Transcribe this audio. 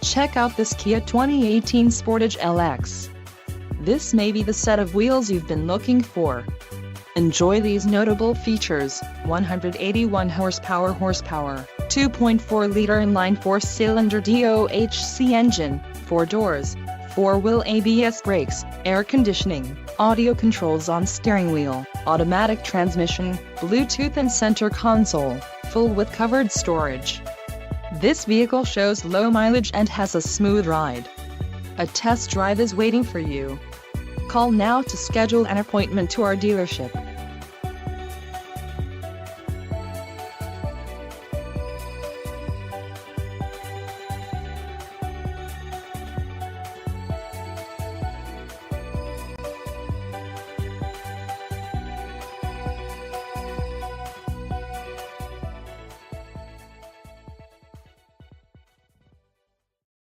Check out this Kia 2018 Sportage LX. This may be the set of wheels you've been looking for. Enjoy these notable features: 181 horsepower, 2.4-liter inline four-cylinder DOHC engine, 4 doors, 4-wheel ABS brakes, air conditioning, audio controls on steering wheel, automatic transmission, Bluetooth and center console, full with covered storage. This vehicle shows low mileage and has a smooth ride. A test drive is waiting for you. Call now to schedule an appointment to our dealership.